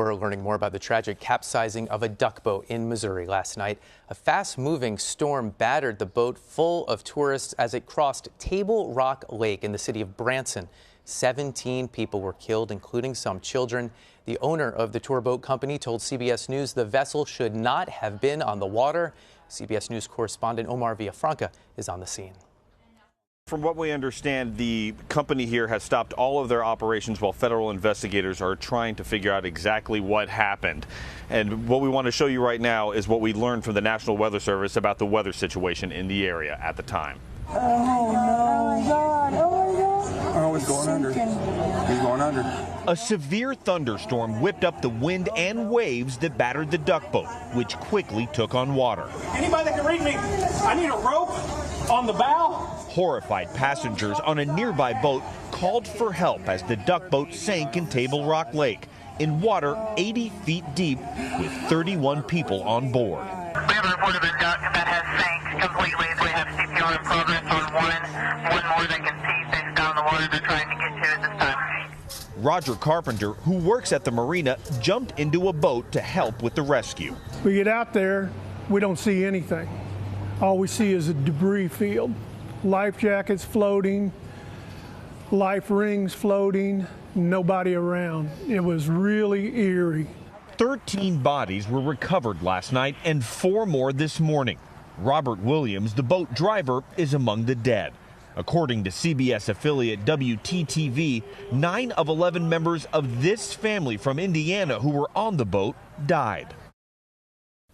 We're learning more about the tragic capsizing of a duck boat in Missouri last night. A fast-moving storm battered the boat full of tourists as it crossed Table Rock Lake in the city of Branson. 17 people were killed, including some children. The owner of the tour boat company told CBS News the vessel should not have been on the water. CBS News correspondent Omar Villafranca is on the scene. From what we understand, the company here has stopped all of their operations while federal investigators are trying to figure out exactly what happened. And what we want to show you right now is what we learned from the National Weather Service about the weather situation in the area at the time. Oh, no, God. Oh, my God. Oh, he's going under. He's going under. A severe thunderstorm whipped up the wind and waves that battered the duck boat, which quickly took on water. Anybody that can read me, I need a rope on the bow. Horrified passengers on a nearby boat called for help as the duck boat sank in Table Rock Lake in water 80 feet deep with 31 people on board. We have a report of a duck that has sank completely. We have CPR in progress on one more that can see things down the water they're trying to get to at this time. Roger Carpenter, who works at the marina, jumped into a boat to help with the rescue. We get out there, we don't see anything. All we see is a debris field. Life jackets floating, life rings floating, nobody around. It was really eerie. 13 bodies were recovered last night and 4 more this morning. Robert Williams, the boat driver, is among the dead. According to CBS affiliate WTTV, 9 of 11 members of this family from Indiana who were on the boat died.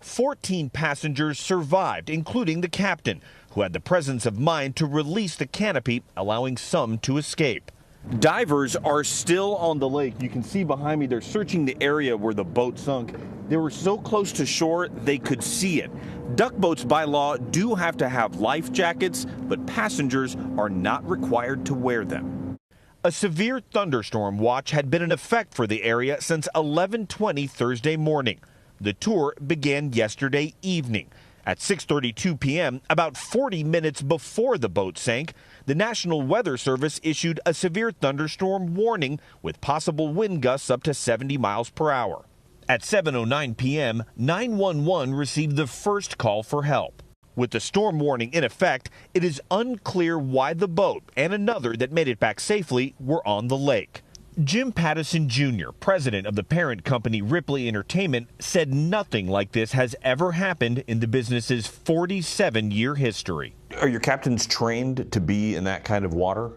14 passengers survived, including the captain, who had the presence of mind to release the canopy, allowing some to escape. Divers are still on the lake. You can see behind me, they're searching the area where the boat sunk. They were so close to shore, they could see it. Duck boats by law do have to have life jackets, but passengers are not required to wear them. A severe thunderstorm watch had been in effect for the area since 11:20 Thursday morning. The tour began yesterday evening. At 6:32 p.m., about 40 minutes before the boat sank, the National Weather Service issued a severe thunderstorm warning with possible wind gusts up to 70 miles per hour. At 7:09 p.m., 911 received the first call for help. With the storm warning in effect, it is unclear why the boat and another that made it back safely were on the lake. Jim Pattison Jr., president of the parent company Ripley Entertainment, said nothing like this has ever happened in the business's 47-year history. Are your captains trained to be in that kind of water?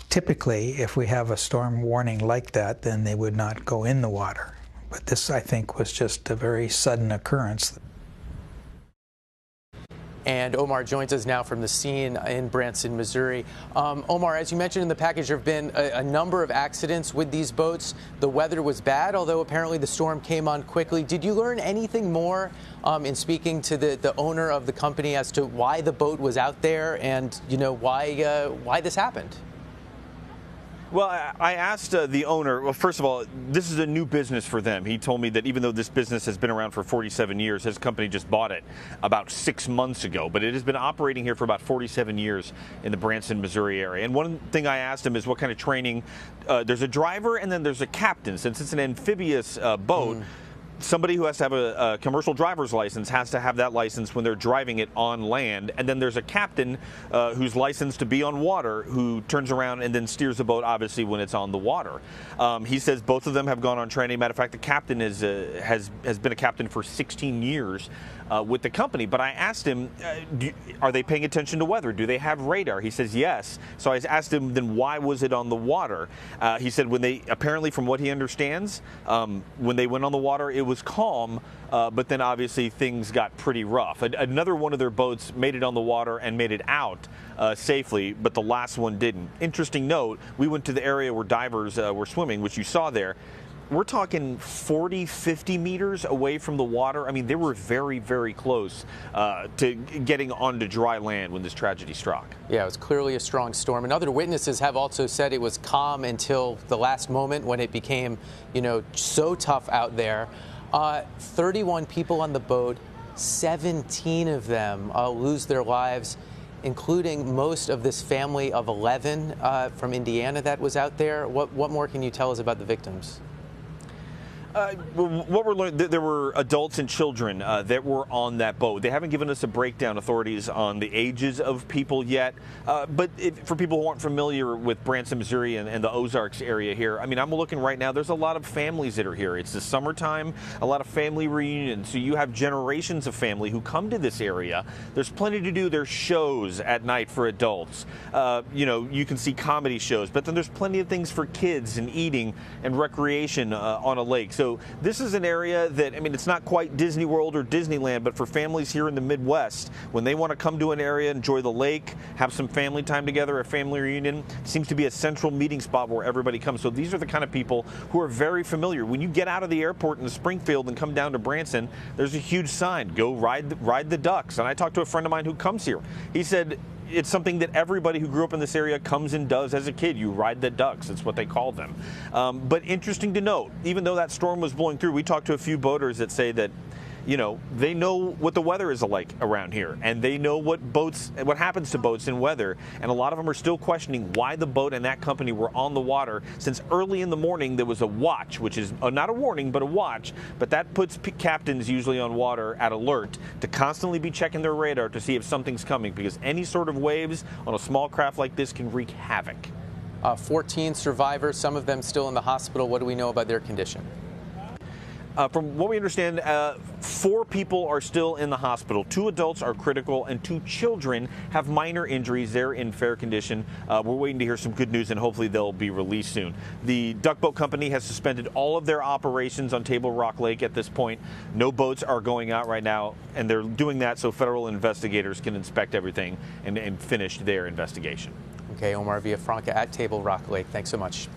Typically, if we have a storm warning like that, then they would not go in the water. But this, I think, was just a very sudden occurrence. And Omar joins us now from the scene in Branson, Missouri. Omar, as you mentioned in the package, there have been a number of accidents with these boats. The weather was bad, although apparently the storm came on quickly. Did you learn anything more in speaking to the owner of the company as to why the boat was out there and, you know, why this happened? Well, I asked the owner, well, first of all, this is a new business for them. He told me that even though this business has been around for 47 years, his company just bought it about 6 months ago. But it has been operating here for about 47 years in the Branson, Missouri area. And one thing I asked him is what kind of training. There's a driver and then there's a captain. Since it's an amphibious boat, somebody who has to have a commercial driver's license has to have that license when they're driving it on land. And then there's a captain who's licensed to be on water who turns around and then steers the boat, obviously, when it's on the water. He says both of them have gone on training. Matter of fact, the captain has been a captain for 16 years with the company. But I asked him, are they paying attention to weather? Do they have radar? He says yes. So I asked him, then why was it on the water? He said when they, apparently from what he understands, when they went on the water, it was calm, but then obviously things got pretty rough. Another one of their boats made it on the water and made it out safely, but the last one didn't. Interesting note, we went to the area where divers were swimming, which you saw there. We're talking 40, 50 meters away from the water. I mean, they were very, very close to getting onto dry land when this tragedy struck. Yeah, it was clearly a strong storm. And other witnesses have also said it was calm until the last moment when it became, you know, so tough out there. 31 people on the boat, 17 of them lose their lives, including most of this family of 11 from Indiana that was out there. What more can you tell us about the victims? What we're learning, there were adults and children that were on that boat. They haven't given us a breakdown, authorities, on the ages of people yet. But for people who aren't familiar with Branson, Missouri and the Ozarks area here, I mean, I'm looking right now, there's a lot of families that are here. It's the summertime, a lot of family reunions. So you have generations of family who come to this area. There's plenty to do. There's shows at night for adults. You know, you can see comedy shows, but then there's plenty of things for kids and eating and recreation on a lake. So this is an area that, I mean, it's not quite Disney World or Disneyland, but for families here in the Midwest, when they want to come to an area, enjoy the lake, have some family time together, a family reunion, it seems to be a central meeting spot where everybody comes. So these are the kind of people who are very familiar. When you get out of the airport in Springfield and come down to Branson, there's a huge sign, go ride the ducks. And I talked to a friend of mine who comes here. He said, it's something that everybody who grew up in this area comes and does as a kid. You ride the ducks. It's what they call them. But interesting to note, even though that storm was blowing through, we talked to a few boaters that say that, you know, they know what the weather is like around here, and they know what happens to boats in weather, and a lot of them are still questioning why the boat and that company were on the water since early in the morning. There was a watch, which is not a warning, but a watch, but that puts captains usually on water at alert to constantly be checking their radar to see if something's coming, because any sort of waves on a small craft like this can wreak havoc. 14 survivors, some of them still in the hospital. What do we know about their condition? From what we understand, 4 people are still in the hospital. 2 adults are critical, and 2 children have minor injuries. They're in fair condition. We're waiting to hear some good news, and hopefully they'll be released soon. The duck boat company has suspended all of their operations on Table Rock Lake at this point. No boats are going out right now, and they're doing that so federal investigators can inspect everything and finish their investigation. Okay, Omar Villafranca at Table Rock Lake. Thanks so much.